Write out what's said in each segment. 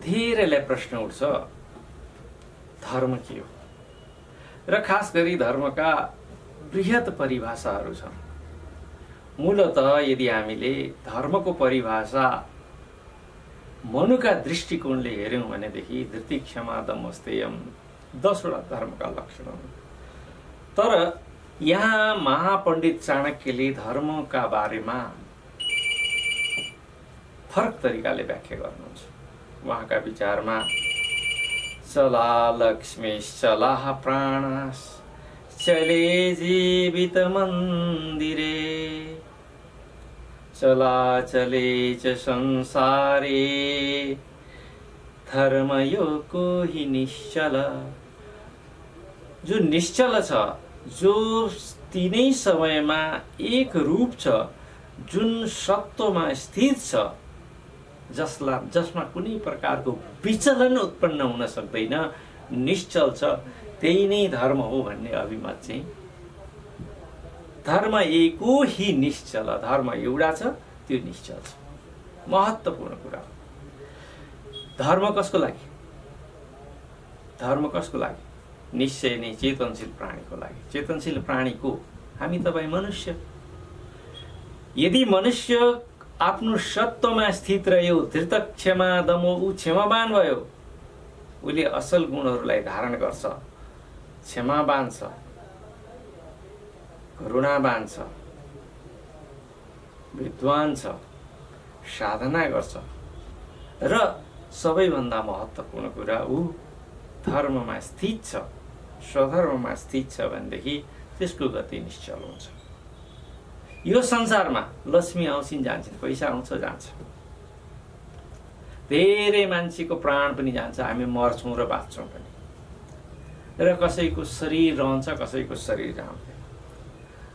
धेरैलाई प्रश्न उठ्छ धर्म के हो र खास गरी धर्मका बृहत परिभाषाहरू छन्। मूलतः यदि हामीले धर्मको परिभाषा मनुका दृष्टिकोणले हेर्यौं भनेदेखि धृति क्षमा दम स्थेयम 10 वटा धर्मका लक्षण हुन्। तर यहाँ महापण्डित चाणक्यले धर्मका बारेमा फरक तरिकाले व्याख्या गर्नुहुन्छ। उहाँका विचारमा चला लक्ष्मीश्चला प्राणास चले जीवित मन्दिरे चला चले च संसारे धर्मयोगको हि निश्चल। जो निश्चल छ, जो तीनै समयमा एक रूप छ, जुन सत्वमा स्थित छ, जसमा कुनै प्रकारको विचलन उत्पन्न हुन सक्दैन, निश्चल छ, त्यही नै धर्म हो भन्ने अभिमत चाहिँ धर्म एको ही निश्चल, धर्म एउटा छ, त्यो निश्चल छ। महत्त्वपूर्ण कुरा हो। धर्म कसको लागि? धर्म कसको लागि? निश्चय नै चेतनशील प्राणीको लागि। चेतनशील प्राणीको हामी तपाईँ मनुष्य। यदि मनुष्य आफ्नो सत्वमा स्थित रह्यो, धृत क्षमा दमो, ऊ क्षमावान भयो, उसले असल गुणहरूलाई धारण गर्छ, क्षमावान छ, करुणावान छ, विद्वान छ, साधना गर्छ र सबैभन्दा महत्त्वपूर्ण कुरा ऊ धर्ममा स्थित छ, स्वधर्ममा स्थित छ भनेदेखि त्यसको गति निश्चल हुन्छ। यो संसारमा लक्ष्मी आउँछिन् जान्छन्, पैसा आउँछ जान्छ, धेरै मान्छेको प्राण पनि जान्छ, हामी मर्छौँ र बाँच्छौँ पनि, र कसैको शरीर रहन्छ, कसैको शरीर जान्छ।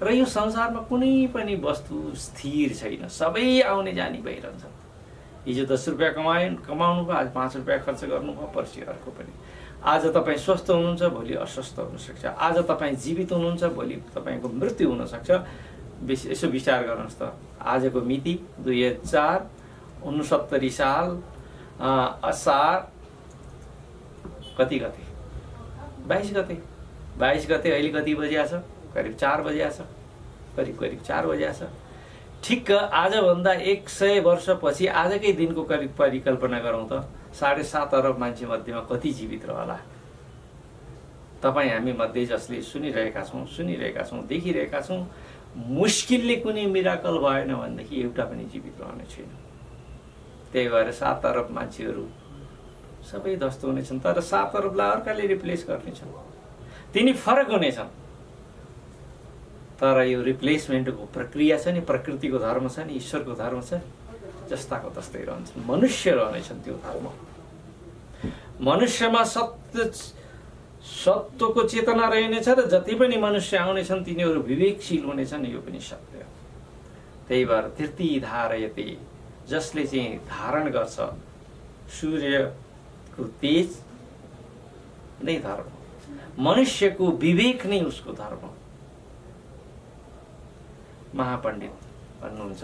र यो संसारमा कुनै पनि वस्तु स्थिर छैन, सबै आउने जाने भइरहन्छ। हिजो 10 रुपियाँ कमाउनु भयो, आज 5 रुपियाँ खर्च गर्नुभयो, पर्सि अर्को पनि। आज तपाईँ स्वस्थ हुनुहुन्छ, भोलि अस्वस्थ हुनसक्छ। आज तपाईँ जीवित हुनुहुन्छ, भोलि तपाईँको मृत्यु हुनसक्छ। यसो विचार गर्नुहोस् त, आजको मिति 2069 साल असार कति गते? 22 गते। 22 गते अहिले कति बजिया छ? करिब 4 बजिया छ, करिब 4 बजिया छ। ठिक्क आजभन्दा 100 वर्षपछि आजकै दिनको करिब परिकल्पना गरौँ त, 7.5 अरब मान्छे मध्येमा कति जीवित रहला? तपाईँ हामी मध्ये जसले सुनिरहेका छौँ, देखिरहेका छौँ, मुस्किलले कुनै मिराकल भएन भनेदेखि एउटा पनि जीवित रहने छैन। त्यही भएर 7 अरब मान्छेहरू सबै ध्वस्त हुनेछन्, तर 7 अरबलाई अर्काले रिप्लेस गर्नेछन्। तिनी फरक हुनेछन्, तर यो रिप्लेसमेन्टको प्रक्रिया छ नि, प्रकृतिको धर्म छ नि, ईश्वरको धर्म छ, जस्ताको तस्तै रहन्छन्। मनुष्य रहनेछन् त्यो धर्म। मनुष्यमा सत्वको चेतना रहनेछ र जति पनि मनुष्य आउनेछन् तिनीहरू विवेकशील हुनेछन्, यो पनि सत्य हो। त्यही भएर धृति धारयते, जसले चाहिँ धारण गर्छ सूर्यको तेज नै धर्म, मनुष्यको विवेक नै उसको धर्म। महापण्डित भन्नुहुन्छ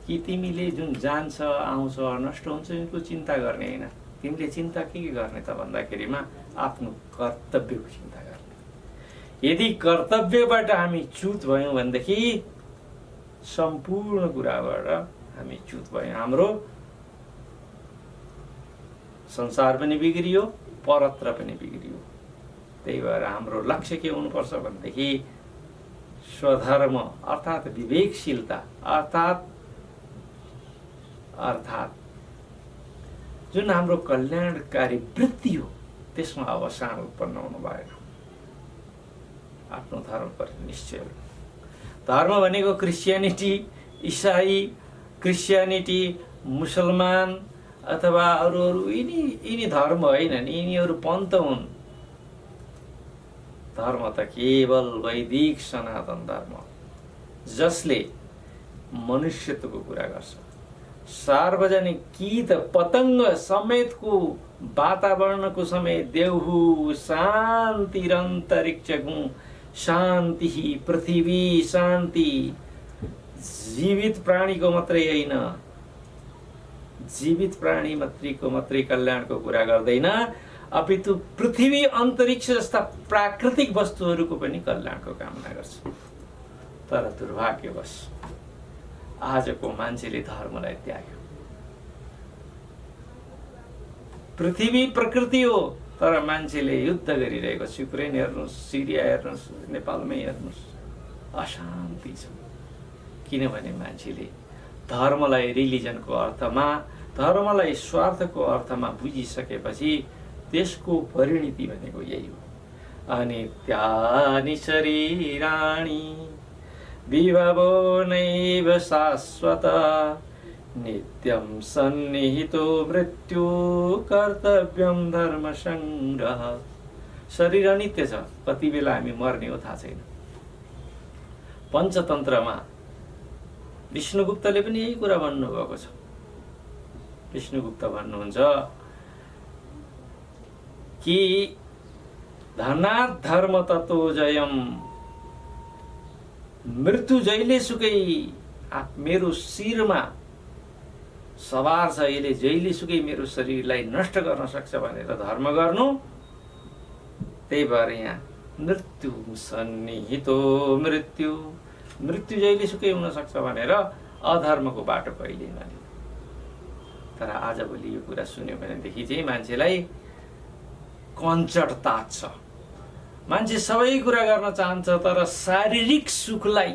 कि तिमीले जुन जान्छ, आउँछ, नष्ट हुन्छ, यिनको चिन्ता गर्ने होइन। तिमीले चिन्ता के गर्ने त भन्दाखेरिमा आफ्नो कर्तव्यको चिन्ता गर्ने। यदि कर्तव्यबाट हामी च्युत भयौँ भनेदेखि सम्पूर्ण कुराबाट हामी च्युत भयौँ। हाम्रो संसार पनि बिग्रियो, परत्र पनि बिग्रियो। त्यही भएर हाम्रो लक्ष्य के हुनुपर्छ भनेदेखि स्वधर्म अर्थात् विवेकशीलता, अर्थात् जुन हाम्रो कल्याणकारी वृत्ति हो त्यसमा अवसान उत्पन्न हुनु भएन। आफ्नो धर्मप्रति निश्चय। धर्म भनेको क्रिस्चियनिटी, इसाई, क्रिस्चियनिटी, मुसलमान अथवा अरू यिनी धर्म होइनन्, यिनीहरू पन्थ हुन्। धर्म त केवल वैदिक सनातन धर्म, जसले मनुष्यत्वको कुरा गर्छ। सार्वजनिक कीट पतंग समेतको वातावरणको समेत देवहु शान्तिरन्तरिक्षगु शान्ति, पृथ्वी शान्ति, जीवित प्राणीको मात्रै होइन, जीवित प्राणी मात्रै कल्याणको कुरा गर्दैन, अपितु पृथ्वी अन्तरिक्ष जस्ता प्राकृतिक वस्तुहरूको पनि कल्याणको कामना गर्छ। तर दुर्भाग्यवश आजको मान्छेले धर्मलाई त्याग्यो। पृथ्वी प्रकृति हो, तर मान्छेले युद्ध गरिरहेको छ। युक्रेन हेर्नुहोस्, सिरिया हेर्नुहोस्, नेपालमै हेर्नुहोस्, अशान्ति छ। किनभने मान्छेले धर्मलाई रिलिजनको अर्थमा, धर्मलाई स्वार्थको अर्थमा बुझिसकेपछि त्यसको परिणति भनेको यही हो। अनित्यानि शरीराणि विभवो नैव शाश्वत नित्यं सन्निहितो मृत्यु कर्तव्यं धर्म संग्रह। शरीर अनित्य छ, कति बेला हामी मर्ने हो थाहा छैन। पञ्चतन्त्रमा विष्णुगुप्तले पनि यही कुरा भन्नुभएको छ। विष्णुगुप्त भन्नुहुन्छ कि धनात् धर्म ततो जयम, मृत्यु जहिलेसुकै मेरो शिरमा सवार छ, यसले जहिलेसुकै मेरो शरीरलाई नष्ट गर्न सक्छ भनेर धर्म गर्नु। त्यही भएर यहाँ मृत्यु सन्निहितो मृत्यु, मृत्यु जहिलेसुकै हुन सक्छ भनेर अधर्मको बाटो कहिले नलिनु। तर आजभोलि यो कुरा सुन्यो भनेदेखि चाहिँ मान्छेलाई कञ्चट तात्छ। मान्छे सबै कुरा गर्न चाहन्छ, तर शारीरिक सुखलाई,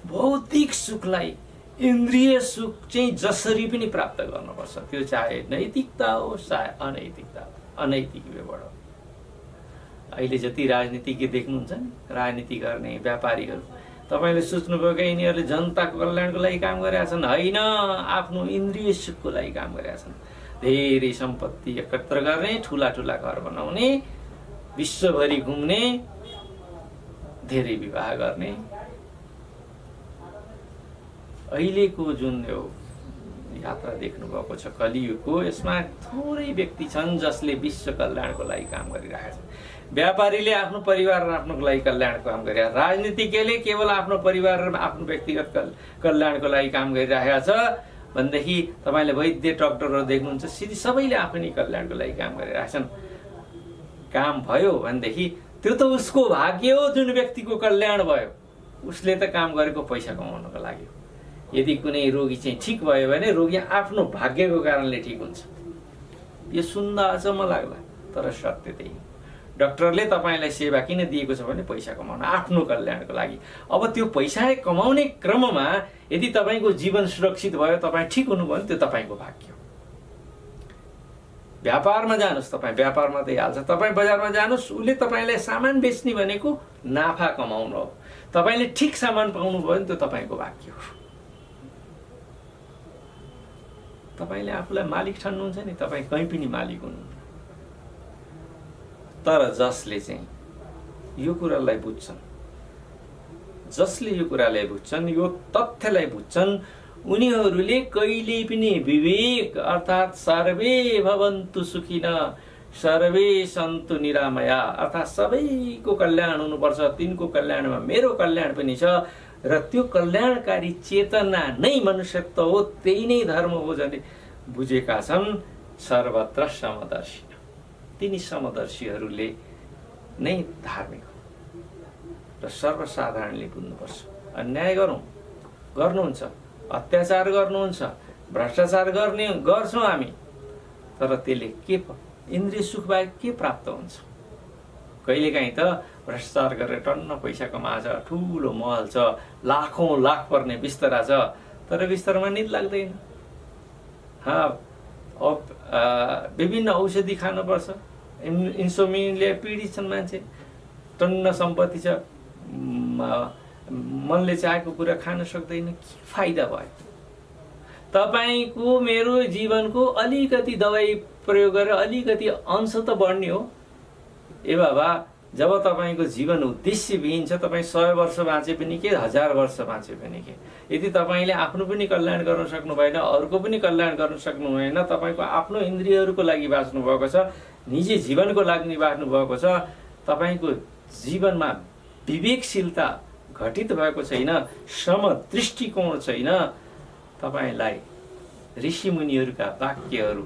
भौतिक सुखलाई, इन्द्रिय सुख चाहिँ जसरी पनि प्राप्त गर्नुपर्छ। त्यो चाहे नैतिकता हो, चाहे अनैतिक व्यवहार हो। अहिले जति राजनीतिज्ञ देख्नुहुन्छ नि, राजनीति गर्ने व्यापारीहरू, तपाईले सोच्नुभयो कि यिनीहरूले जनताको कल्याणको लागि काम गरेका छन्? होइन, आफ्नो इन्द्रिय सुखको लागि काम गरेका छन्। धेरै सम्पत्ति एकत्र गर्ने, ठुला ठुला घर बनाउने, विश्वभरि घुम्ने, धेरै विवाह गर्ने। अहिलेको जुन यो यात्रा देख्नु भएको छ कलियुगको, यसमा थोरै व्यक्ति छन् जसले विश्व कल्याणको लागि काम गरिरहेका छन्। व्यापारीले आफ्नो परिवार र आफ्नो लागि कल्याणको काम गरिरहेको, राजनीतिज्ञले केवल आफ्नो परिवार र आफ्नो व्यक्तिगत कल्याणको लागि काम गरिरहेको छ भनेदेखि तपाईले वैद्य डाक्टरहरू देख्नुहुन्छ, सबैले आफ्नै कल्याणको लागि काम गरिरहेका छन्। काम भयो भनेदेखि त्यो त उसको भाग्य हो। जुन व्यक्तिको कल्याण भयो उसले त काम गरेको पैसा कमाउनको लागि हो। यदि कुनै रोगी चाहिँ ठिक भयो भने रोगी आफ्नो भाग्यको कारणले ठिक हुन्छ। यो सुन्दा अचम्म लाग्ला, तर सत्य त्यही। डाक्टरले तपाईलाई सेवा किन दिएको छ भने पैसा कमाउन, आफ्नो कल्याणको लागि। अब त्यो पैसा कमाउने क्रममा यदि तपाईको जीवन सुरक्षित भयो, तपाई ठिक हुनुभयो भने त्यो तपाईको भाग्य हो। व्यापारमा जानुस्, तपाई व्यापारमा त्यही हाल्छ। तपाई बजारमा जानुस्, उसले तपाईलाई सामान बेच्ने भनेको नाफा कमाउनु हो। तपाईले ठिक सामान पाउनु भयो भने त्यो तपाईको भाग्य हो। तपाईले आफूलाई मालिक ठान्नुहुन्छ नि, तपाई कहीँ पनि मालिक हुनुहुन्छ। तर जसले चाहिँ यो कुरालाई बुझ्छन्, जसले यो कुरालाई बुझ्छन्, यो तथ्यलाई बुझ्छन्, उनीहरूले कहिले पनि विवेक अर्थात् सर्वे भवन्तु सुखिनः सर्वे सन्तु निरामया अर्थात् सबैको कल्याण हुनुपर्छ, तिनको कल्याणमा मेरो कल्याण पनि छ र त्यो कल्याणकारी चेतना नै मनुष्यत्व हो, त्यही नै धर्म हो जने बुझेका छन् सर्वत्र समदर्शी। तिनी समदर्शीहरूले नै धार्मिक हो र सर्वसाधारणले बुझ्नुपर्छ। अन्याय गर्नुहुन्छ, अत्याचार गर्नुहुन्छ, भ्रष्टाचार गर्छौँ हामी, तर त्यसले के इन्द्रिय सुख बाहेक के प्राप्त हुन्छ? कहिलेकाहीँ त भ्रष्टाचार गरेर टन्न पैसा कमाएछ, ठुलो महल छ, लाखौं लाख पर्ने बिस्तरा छ, तर बिस्तरामा निद लाग्दैन। विभिन्न औषधि खानुपर्छ, इन्सोमिनियाले पीडित छन् मान्छे, टन्न सम्पत्ति छ, मनले चाहेको कुरा खान सक्दैन। के फाइदा भयो? तपाईको मेरो जीवनको अलिकति दबाई प्रयोग गरेर अलिकति अंश त बढ्ने हो। ए बाबा, जब तपाईको जीवन उद्देश्यविहीन छ, तपाईँ 100 वर्ष बाँचे पनि के, 1000 वर्ष बाँचे पनि के, यदि तपाईले आफ्नो पनि कल्याण गर्न सक्नु भएन, अरूको पनि कल्याण गर्न सक्नु भएन, तपाईको आफ्नो इन्द्रियहरूको लागि बाँच्नु भएको छ, निजी जीवनको लागि बाँच्नु भएको छ, तपाईको जीवनमा विवेकशीलता घटित भएको छैन, सम दृष्टिकोण छैन, तपाईलाई ऋषिमुनिहरूका वाक्यहरू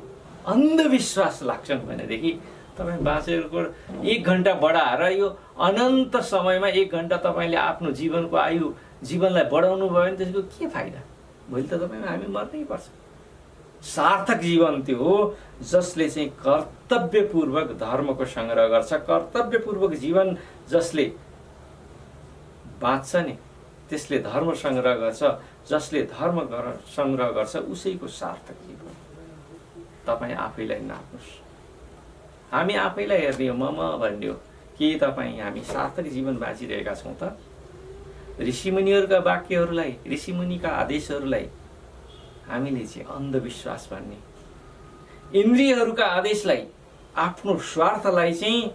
अन्धविश्वास लाग्छन् भनेदेखि तपाईँ बाँचेको 1 घन्टा बढाएर यो अनन्त समयमा 1 घन्टा तपाईँले आफ्नो जीवनको आयु जीवनलाई बढाउनु भयो भने त्यसको के फाइदा? भोलि त तपाईँ हामी मर्नै पर्छ। सार्थक जीवन त्यो हो जसले चाहिँ कर्तव्यपूर्वक धर्मको सङ्ग्रह गर्छ। कर्तव्यपूर्वक जीवन जसले बाँच्छ नि त्यसले धर्म सङ्ग्रह गर्छ। जसले धर्म सङ्ग्रह गर्छ उसैको सार्थक जीवन। तपाईँ आफैलाई नाप्नुहोस्। हामी आफैलाई हेर्ने हो, म भन्ने हो के तपाईँ हामी सार्थक जीवन बाँचिरहेका छौँ त? ऋषिमुनिहरूका वाक्यहरूलाई, ऋषिमुनिका आदेशहरूलाई हामीले चाहिँ अन्धविश्वास भन्ने, इन्द्रियहरूका आदेशलाई, आफ्नो स्वार्थलाई चाहिँ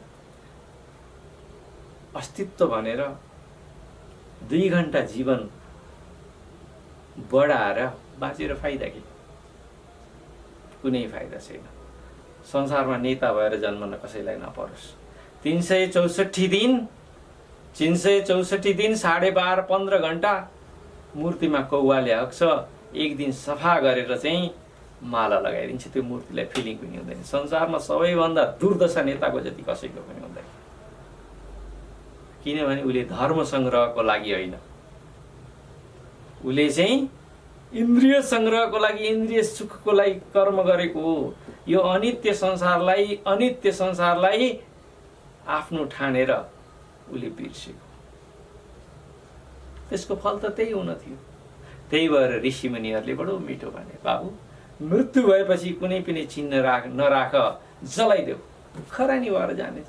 अस्तित्व भनेर 2 घन्टा जीवन बढाएर बाँचेर फाइदा के? कुनै फाइदा छैन। संसारमा नेता भएर जन्मन कसैलाई नपरोस्। 364 दिन 12.5 15 घन्टा मूर्तिमा कौवाले हग्छ, 1 दिन सफा गरेर चाहिँ माला लगाइदिन्छ। त्यो मूर्तिलाई फिलिङ पनि हुँदैन। संसारमा सबैभन्दा दुर्दशा नेताको जति कसैको पनि हुँदैन। किनभने उसले धर्म सङ्ग्रहको लागि होइन, उसले चाहिँ इन्द्रिय सङ्ग्रहको लागि, इन्द्रिय सुखको लागि कर्म गरेको हो। यो अनित्य संसारलाई आफ्नो ठानेर उसले बिर्सेको। त्यसको फल त त्यही हुन थियो। त्यही भएर ऋषिमुनिहरूले बडो मिठो भने, बाबु मृत्यु भएपछि कुनै पनि चिन्ह नराख, जलाइदेऊ, खरानी भएर जाने।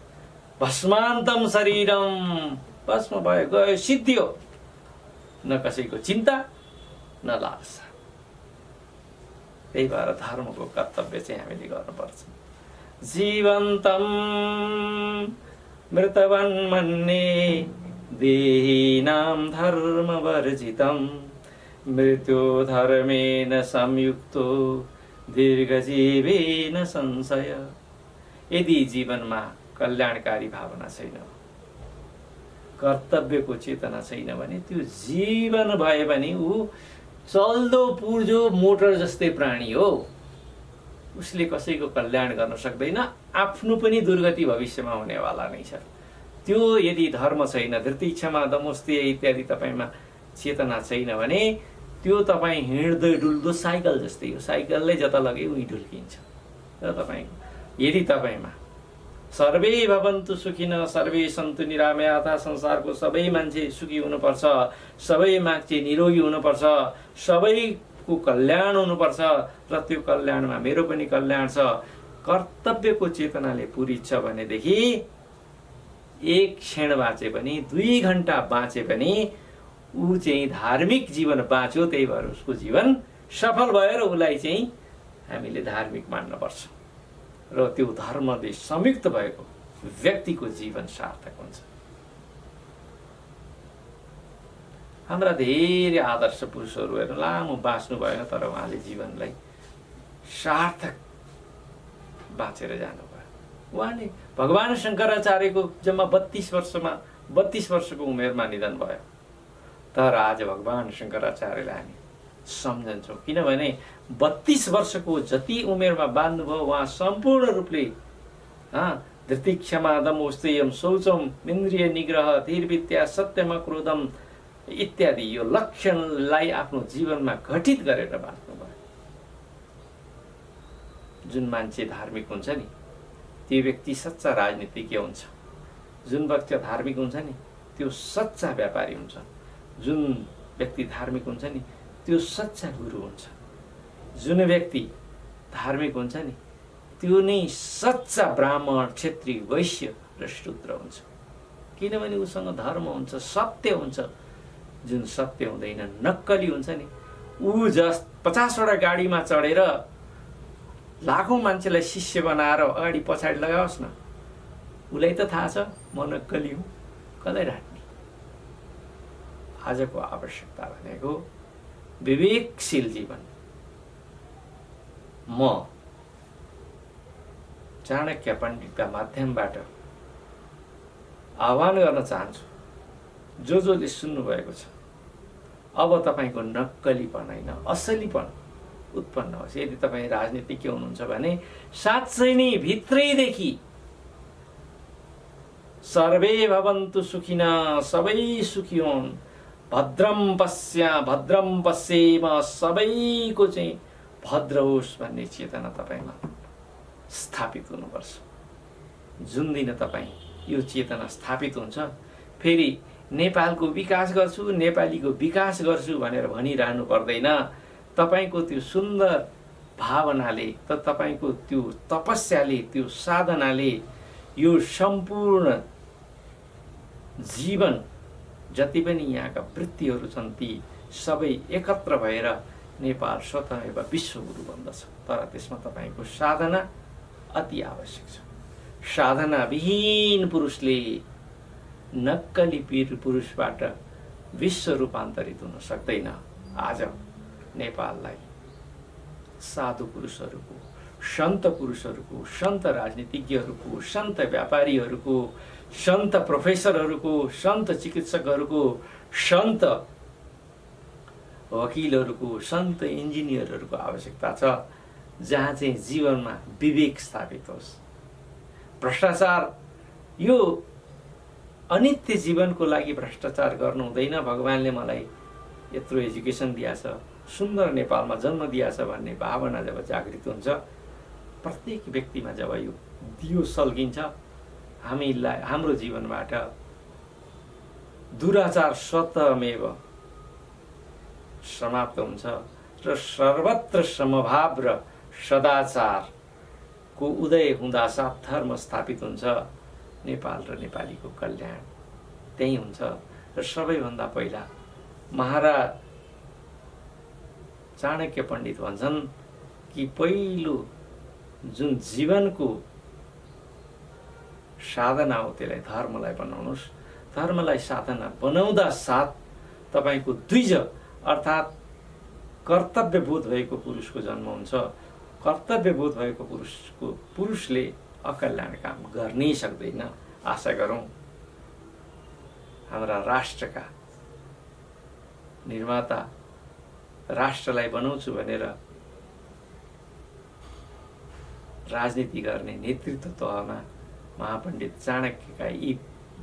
भस्मान्तम शरीरम, भस्म भयो, गयो, सिद्धियो। न कसैको चिन्ता न लालसा। त्यही भएर धर्मको कर्तव्य चाहिँ हामीले गर्नुपर्छ। जीवन्तम मृतवन मन्ये देहिनां धर्मवर्जितम मृत्यु धर्मेण संयुक्तो दीर्घजीवेन संशय। यदि जीवनमा कल्याणकारी भावना छैन, कर्तव्यको चेतना छैन भने त्यो जीवन भए पनि ऊ चल्दो पुर्जो मोटर जस्तै प्राणी हो। उसले कसैको कल्याण गर्न सक्दैन, आफ्नो पनि दुर्गति भविष्यमा हुनेवाला नै छ। त्यो यदि धर्म छैन, धृति क्षमा दमोस्तेय इत्यादि तपाईँमा चेतना छैन भने त्यो तपाईँ हिँड्दै डुल्दो साइकल जस्तै हो। साइकलले जता लगे उही ढुल्किन्छ। र तपाईँको यदि तपाईँमा सर्वे भवन्तु सुखिनः सर्वे सन्तु निरामयाः, संसारको सबै मान्छे सुखी हुनुपर्छ, सबै मान्छे निरोगी हुनुपर्छ, सबैको कल्याण हुनुपर्छ र त्यो कल्याणमा मेरो पनि कल्याण छ, कर्तव्यको चेतनाले पुरी छ भनेदेखि 1 क्षण बाँचे पनि 2 घन्टा बाँचे पनि ऊ चाहिँ धार्मिक जीवन बाँच्यो। त्यही भएर उसको जीवन सफल भएर उसलाई चाहिँ हामीले धार्मिक मान्नुपर्छ र त्यो धर्मले संयुक्त भएको व्यक्तिको जीवन सार्थक हुन्छ। हाम्रा धेरै आदर्श पुरुषहरू हेर्नु, लामो बाँच्नु भएन तर उहाँले जीवनलाई सार्थक बाँचेर जानुभयो। उहाँले भगवान शङ्कराचार्यको जम्मा 32 वर्षको उमेरमा निधन भयो। तर आज भगवान शङ्कराचार्यलाई हामी सम्झन्छौँ किनभने 32 वर्षको जति उमेरमा बाँध्नुभयो उहाँ सम्पूर्ण रूपले धृति क्षमा दमोस्तेयम शौचम इन्द्रिय निग्रह धीरविद्या सत्यम क्रोधम इत्यादि यो लक्षणलाई आफ्नो जीवनमा घटित गरेर बाँच्नुभयो। जुन मान्छे धार्मिक हुन्छ नि त्यो व्यक्ति सच्चा राजनीतिज्ञ हुन्छ। जुन व्यक्ति धार्मिक हुन्छ नि त्यो सच्चा व्यापारी हुन्छ। जुन व्यक्ति धार्मिक हुन्छ नि त्यो सच्चा गुरु हुन्छ। जुन व्यक्ति धार्मिक हुन्छ नि त्यो नै सच्चा ब्राह्मण क्षेत्री वैश्य र शूद्र हुन्छ। किनभने उसँग धर्म हुन्छ, सत्य हुन्छ। जुन सत्य हुँदैन, नक्कली हुन्छ नि, ऊ 50 वटा गाडीमा चढेर लाखौं मान्छेलाई शिष्य बनाएर अगाडि पछाडि लगाओस् न, उसलाई त थाहा छ म नक्कली हुँ, कसलाई राख्ने। आजको आवश्यकता भनेको विवेकशील जीवन। म चाणक्य पण्डितका माध्यमबाट आह्वान गर्न चाहन्छु जसले सुन्नु भएको छ, अब तपाईको नक्कलीपन हैन असलीपन उत्पन्न होस्। यदि तपाईँ राजनीतिज्ञ हुनुहुन्छ भने साँच्चै नै भित्रैदेखि सर्वे भवन्तु सुखिनः, सबै सुखी हुन्, भद्रम पश्येम, सबैको चाहिँ भद्र होस् भन्ने चेतना तपाईँमा स्थापित हुनुपर्छ। जुन दिन तपाईँ यो चेतना स्थापित हुन्छ, फेरि नेपालको विकास गर्छु, नेपालीको विकास गर्छु भनेर भनिरहनु पर्दैन। तपाईँको त्यो सुन्दर भावनाले, तपाईँको त्यो तपस्याले, त्यो साधनाले यो सम्पूर्ण जीवन जति पनि यहाँका वृत्तिहरू छन् ती सबै एकत्र भएर नेपाल स्वतः एवं विश्वगुरु बन्दछ। तर त्यसमा तपाईँको साधना अति आवश्यक छ। साधना विहीन पुरुषले नक्कली पुरुषबाट विश्व रूपान्तरित हुन सक्दैन। आज नेपाललाई साधु पुरुषहरूको, सन्त पुरुषहरूको, सन्त राजनीतिज्ञहरूको, सन्त व्यापारीहरूको, सन्त प्रोफेसरहरूको, सन्त चिकित्सकहरूको, सन्त वकिलहरूको, सन्त इन्जिनियरहरूको आवश्यकता छ, जहाँ चाहिँ जीवनमा विवेक स्थापित होस्। भ्रष्टाचार यो अनित्य जीवनको लागि भ्रष्टाचार गर्नु हुँदैन। भगवानले मलाई यत्रो एजुकेसन दिएछ, सुन्दर नेपालमा जन्म दिएछ भन्ने भावना जब जागृत हुन्छ, प्रत्येक व्यक्तिमा जब यो दियो सल्किन्छ, हामीलाई हाम्रो जीवनबाट दुराचार स्वतमेव समाप्त हुन्छ र सर्वत्र समभाव र सदाचारको उदय हुँदा साथ धर्म स्थापित हुन्छ। नेपाल र नेपालीको कल्याण त्यही हुन्छ। र सबैभन्दा पहिला महाराज चाणक्य पण्डित भन्छन् कि पहिलो जुन जीवनको साधना हो त्यसलाई धर्मलाई बनाउनुहोस्। धर्मलाई साधना बनाउँदा साथ तपाईको द्विज अर्थात् कर्तव्यबोध भएको पुरुषको जन्म हुन्छ। कर्तव्यबोध भएको पुरुषले अकल्याण काम गर्नै सक्दैन। आशा गरौँ हाम्रा राष्ट्रका निर्माता राष्ट्रलाई बनाउँछु भनेर राजनीति गर्ने नेतृत्व तहमा महापण्डित चाणक्यका यी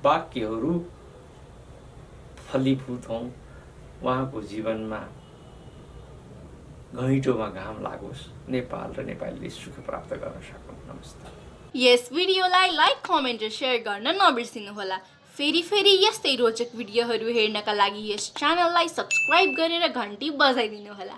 वाक्यहरू फलीभूत हौं। उहाँको जीवनमा घैँटोमा घाम लागोस्, नेपाल र नेपालीले सुख प्राप्त गर्न सकुन्। नमस्ते। यस भिडियोलाई लाइक, कमेन्ट र सेयर गर्न नबिर्सिनुहोला। फेरि यस्तै रोचक भिडियोहरू हेर्नका लागि यस च्यानललाई सब्स्क्राइब गरेर घन्टी बजाइदिनुहोला।